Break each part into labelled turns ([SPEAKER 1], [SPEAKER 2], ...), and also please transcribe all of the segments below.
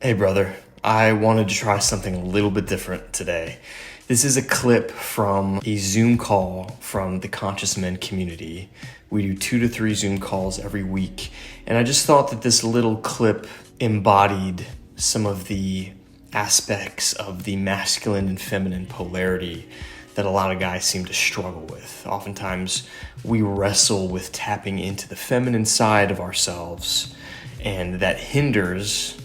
[SPEAKER 1] Hey, brother. I wanted to try something a little bit different today. This is a clip from a Zoom call from the Conscious Men community. We do 2 to 3 Zoom calls every week. And I just thought that this little clip embodied some of the aspects of the masculine and feminine polarity that a lot of guys seem to struggle with. Oftentimes, we wrestle with tapping into the feminine side of ourselves, and that hinders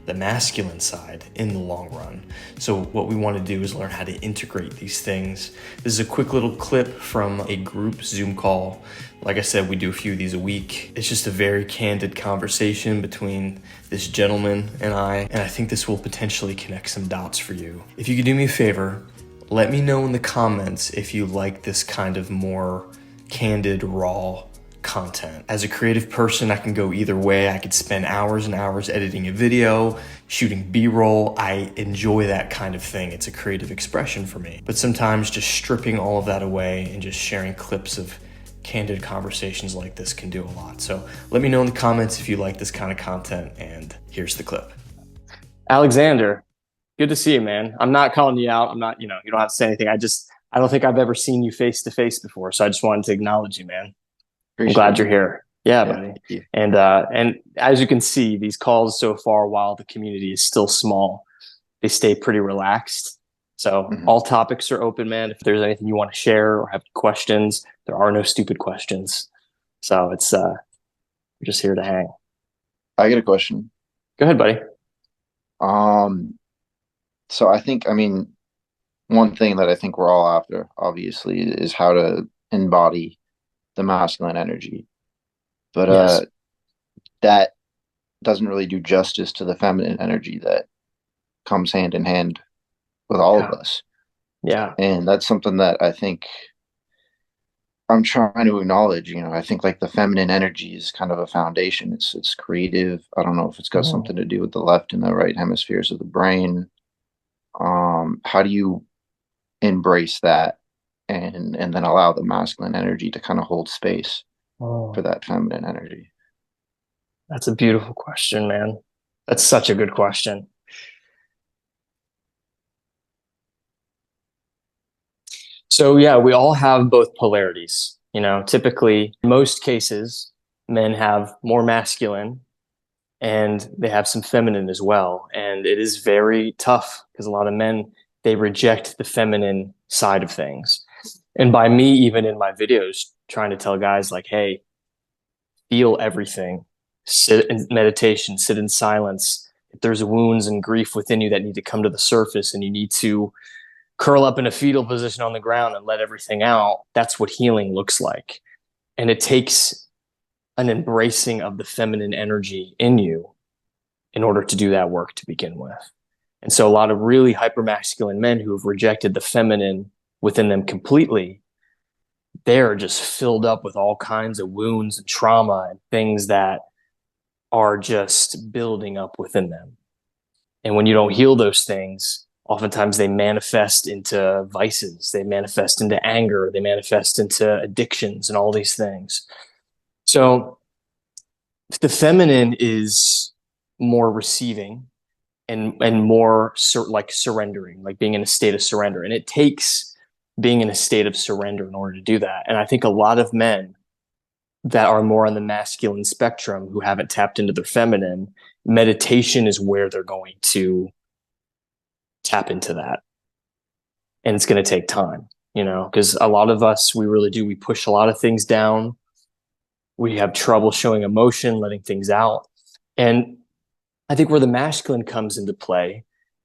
[SPEAKER 1] the masculine side in the long run. So what we want to do is learn how to integrate these things. This is a quick little clip from a group Zoom call. Like I said, we do a few of these a week. It's just a very candid conversation between this gentleman and I think this will potentially connect some dots for you. If you could do me a favor, let me know in the comments if you like this kind of more candid, raw content. As a creative person, I can go either way. I could spend hours and hours editing a video, shooting B-roll. I enjoy that kind of thing. It's a creative expression for me. But sometimes just stripping all of that away and just sharing clips of candid conversations like this can do a lot. So let me know in the comments if you like this kind of content, and here's the clip.
[SPEAKER 2] Alexander, good to see you, man. I'm not calling you out. I'm not, you don't have to say anything. I don't think I've ever seen you face to face before. So I just wanted to acknowledge you, man. I'm
[SPEAKER 1] Appreciate
[SPEAKER 2] glad
[SPEAKER 1] it.
[SPEAKER 2] you're here. Yeah,
[SPEAKER 1] Yeah,
[SPEAKER 2] buddy.
[SPEAKER 1] thank you.
[SPEAKER 2] And as you can see, these calls so far, while the community is still small, they stay pretty relaxed. So
[SPEAKER 1] Mhm.
[SPEAKER 2] all topics are open, man. If there's anything you want to share or have questions, there are no stupid questions. So we're just here to hang.
[SPEAKER 3] I get a question.
[SPEAKER 2] Go ahead, buddy.
[SPEAKER 3] Um, so I mean, one thing that I think we're all after, obviously, is how to embody the masculine energy. But
[SPEAKER 2] Yes.
[SPEAKER 3] that doesn't really do justice to the feminine energy that comes hand in hand with all of
[SPEAKER 2] Yeah.
[SPEAKER 3] us.
[SPEAKER 2] Yeah.
[SPEAKER 3] And that's something that I think I'm trying to acknowledge. I think like the feminine energy is kind of a foundation. It's creative. I don't know if it's got
[SPEAKER 2] Mhm.
[SPEAKER 3] something to do with the left and the right hemispheres of the brain. How do you embrace that and then allow the masculine energy to kind of hold space for
[SPEAKER 2] Oh.
[SPEAKER 3] that feminine energy?
[SPEAKER 2] That's a beautiful question, man. That's such a good question. So yeah, we all have both polarities. Typically, in most cases, men have more masculine and they have some feminine as well. And it is very tough because a lot of men, they reject the feminine side of things. And by me, even in my videos, trying to tell guys like, hey, feel everything, sit in meditation, sit in silence. If there's wounds and grief within you that need to come to the surface and you need to curl up in a fetal position on the ground and let everything out, that's what healing looks like. And it takes an embracing of the feminine energy in you in order to do that work to begin with. And so a lot of really hypermasculine men who have rejected the feminine within them completely, they're just filled up with all kinds of wounds and trauma and things that are just building up within them. And when you don't heal those things, oftentimes they manifest into vices, they manifest into anger, they manifest into addictions and all these things. So the feminine is more receiving and more like surrendering, like being in a state of surrender. And it takes being in a state of surrender in order to do that. And I think a lot of men that are more on the masculine spectrum who haven't tapped into their feminine, meditation is where they're going to tap into that. And it's going to take time, because a lot of us, we really do. We push a lot of things down. We have trouble showing emotion, letting things out. And I think where the masculine comes into play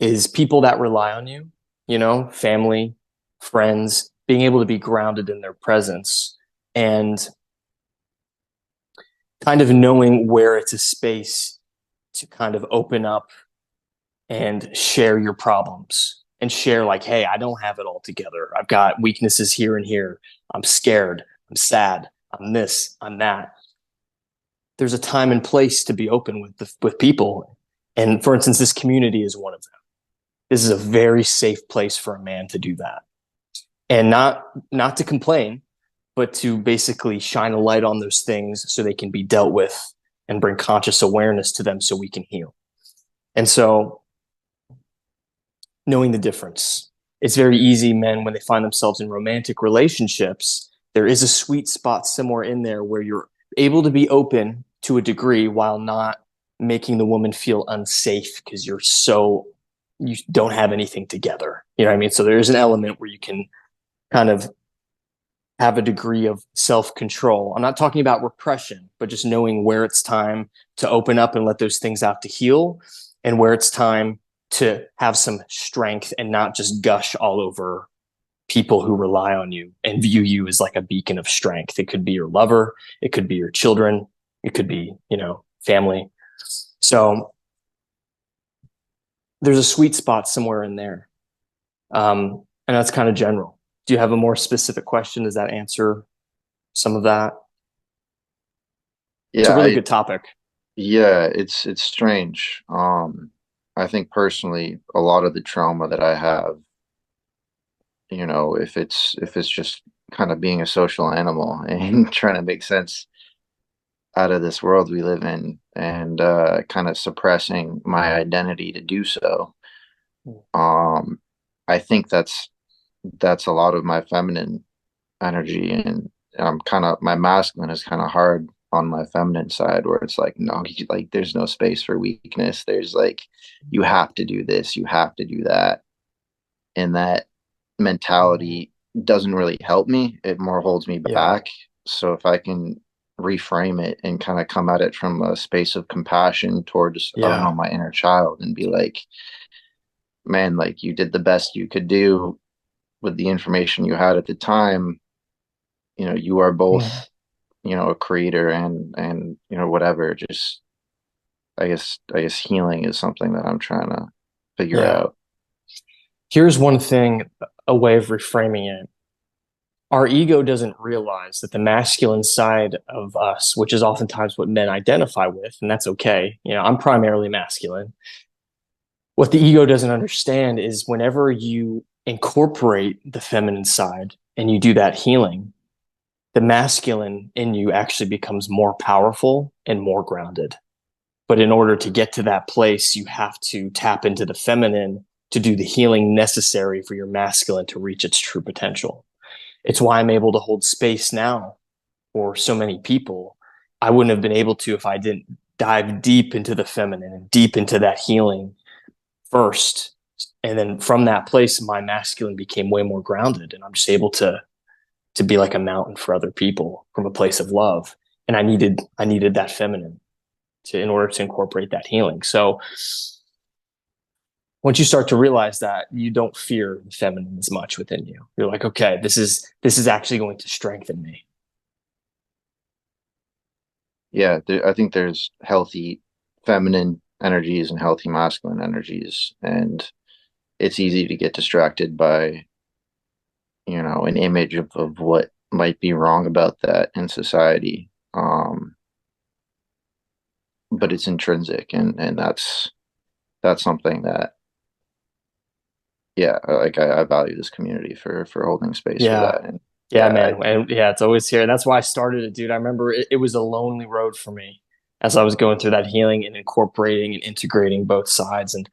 [SPEAKER 2] is people that rely on you, family, friends, being able to be grounded in their presence and kind of knowing where it's a space to kind of open up and share your problems and share like, hey, I don't have it all together. I've got weaknesses here and here. I'm scared. I'm sad. I'm this. I'm that. There's a time and place to be open with people. And for instance, this community is one of them. This is a very safe place for a man to do that. And not to complain, but to basically shine a light on those things so they can be dealt with and bring conscious awareness to them so we can heal. And so knowing the difference, it's very easy, men, when they find themselves in romantic relationships, there is a sweet spot somewhere in there where you're able to be open to a degree while not making the woman feel unsafe because you don't have anything together. You know what I mean? So there's an element where you can kind of have a degree of self-control. I'm not talking about repression, but just knowing where it's time to open up and let those things out to heal, and where it's time to have some strength and not just gush all over people who rely on you and view you as like a beacon of strength. It could be your lover, it could be your children, it could be, family. So there's a sweet spot somewhere in there. And that's kind of general. Do you have a more specific question? Does that answer some of that? It's a
[SPEAKER 3] Yeah,
[SPEAKER 2] really good topic.
[SPEAKER 3] yeah, it's strange. I think personally, a lot of the trauma that I have, if it's just kind of being a social animal and trying to make sense out of this world we live in, and kind of suppressing my identity to do so. Um, I think that's a lot of my feminine energy, and I'm kind of my masculine is kind of hard on my feminine side, where it's like, no, like there's no space for weakness. There's like, you have to do this, you have to do that, and that mentality doesn't really help me. It more holds me
[SPEAKER 2] Yeah.
[SPEAKER 3] back. So if I can reframe it and kind of come at it from a space of compassion towards, I don't know,
[SPEAKER 2] Yeah.
[SPEAKER 3] my inner child, and be like, man, like you did the best you could do with the information you had at the time. You are
[SPEAKER 2] Mhm.
[SPEAKER 3] both, a creator and whatever. Just I guess healing is something that I'm trying to figure
[SPEAKER 2] Yeah.
[SPEAKER 3] out.
[SPEAKER 2] Here's one thing, a way of reframing it. Our ego doesn't realize that the masculine side of us, which is oftentimes what men identify with, and that's okay. I'm primarily masculine. What the ego doesn't understand is whenever you incorporate the feminine side and you do that healing, the masculine in you actually becomes more powerful and more grounded. But in order to get to that place, you have to tap into the feminine to do the healing necessary for your masculine to reach its true potential. It's why I'm able to hold space now for so many people. I wouldn't have been able to if I didn't dive deep into the feminine and deep into that healing first. And then from that place, my masculine became way more grounded, and I'm just able to be like a mountain for other people from a place of love. And I needed that feminine in order to incorporate that healing. So once you start to realize that, you don't fear the feminine as much within you. You're like, okay, this is actually going to strengthen me.
[SPEAKER 3] Yeah, I think there's healthy feminine energies and healthy masculine energies, and it's easy to get distracted by, an image of what might be wrong about that in society. But it's intrinsic, and that's something that, yeah, like I value this community for holding space for
[SPEAKER 2] Yeah.
[SPEAKER 3] that. And
[SPEAKER 2] Yeah,
[SPEAKER 3] yeah,
[SPEAKER 2] man. And yeah, it's always here. That's why I started it, dude. I remember it was a lonely road for me as I was going through that healing and incorporating and integrating both sides. And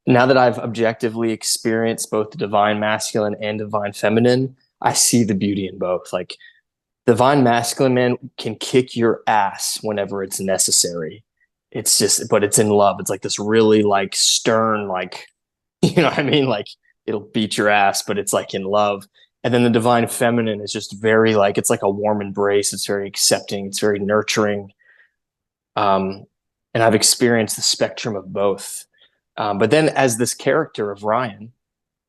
[SPEAKER 2] now that I've objectively experienced both the divine masculine and divine feminine, I see the beauty in both. Like, divine masculine man can kick your ass whenever it's necessary. It's just, but it's in love. It's like this really like stern, like, you know what I mean? Like, it'll beat your ass, but it's like in love. And then the divine feminine is just very like, it's like a warm embrace. It's very accepting. It's very nurturing. Um, and I've experienced the spectrum of both. But then as this character of Ryan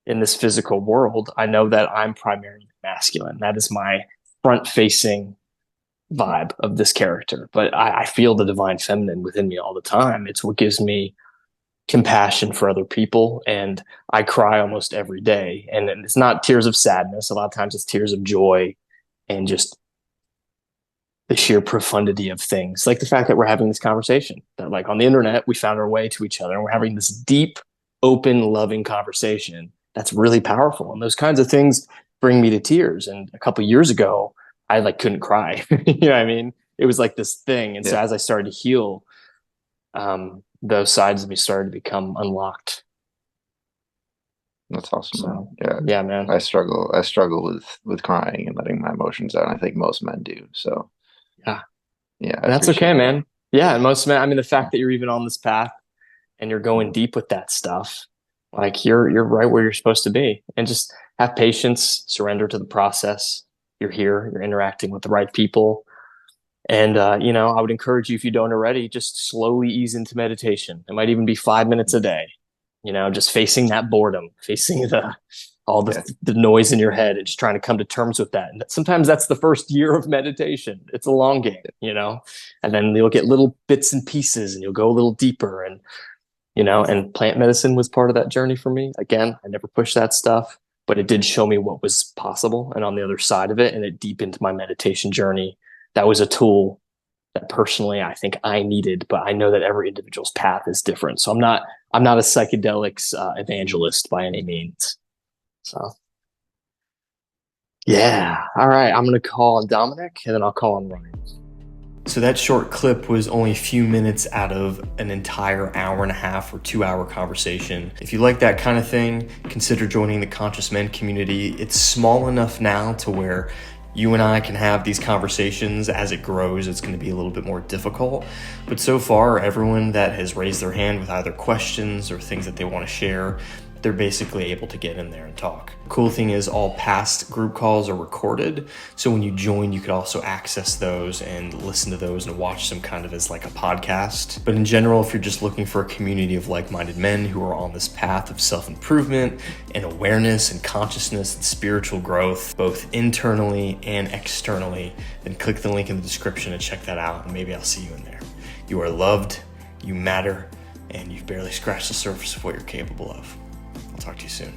[SPEAKER 2] in this physical world, I know that I'm primarily masculine. That is my front facing vibe of this character. But I feel the divine feminine within me all the time. It's what gives me compassion for other people. And I cry almost every day. And it's not tears of sadness. A lot of times it's tears of joy and just the sheer profundity of things. Like the fact that we're having this conversation, that like on the internet, we found our way to each other and we're having this deep, open, loving conversation that's really powerful. And those kinds of things bring me to tears. And a couple of years ago, I like couldn't cry. You know what I mean? It was like this thing. And so
[SPEAKER 3] yeah,
[SPEAKER 2] as I started to heal, um, those sides of me started to become unlocked.
[SPEAKER 3] That's awesome, man.
[SPEAKER 2] So
[SPEAKER 3] Yeah.
[SPEAKER 2] yeah, man.
[SPEAKER 3] I struggle with crying and letting my emotions out. I think most men do. So
[SPEAKER 2] Yeah.
[SPEAKER 3] yeah, I
[SPEAKER 2] And that's okay,
[SPEAKER 3] appreciate that.
[SPEAKER 2] man. Yeah. And most men, I mean, the fact that you're even on this path and you're going deep with that stuff, like you're right where you're supposed to be. And just have patience, surrender to the process. You're here, you're interacting with the right people. And I would encourage you, if you don't already, just slowly ease into meditation. It might even be 5 minutes a day, just facing that boredom, facing all
[SPEAKER 3] Yeah.
[SPEAKER 2] the noise in your head and just trying to come to terms with that. And sometimes that's the first year of meditation. It's a long game, and then you'll get little bits and pieces and you'll go a little deeper. And plant medicine was part of that journey for me. Again, I never pushed that stuff, but it did show me what was possible and on the other side of it. And it deepened my meditation journey. That was a tool that personally I think I needed, but I know that every individual's path is different. So I'm not a psychedelics evangelist by any means. So yeah. All right. I'm going to call on Dominic and then I'll call on Ryan.
[SPEAKER 1] So that short clip was only a few minutes out of an entire hour and a half or 2 hour conversation. If you like that kind of thing, consider joining the Conscious Men community. It's small enough now to where you and I can have these conversations. As it grows, it's going to be a little bit more difficult. But so far, everyone that has raised their hand with either questions or things that they want to share, they're basically able to get in there and talk. Cool thing is all past group calls are recorded. So when you join, you could also access those and listen to those and watch them kind of as like a podcast. But in general, if you're just looking for a community of like-minded men who are on this path of self-improvement and awareness and consciousness and spiritual growth, both internally and externally, then click the link in the description and check that out. And maybe I'll see you in there. You are loved, you matter, and you've barely scratched the surface of what you're capable of. I'll talk to you soon.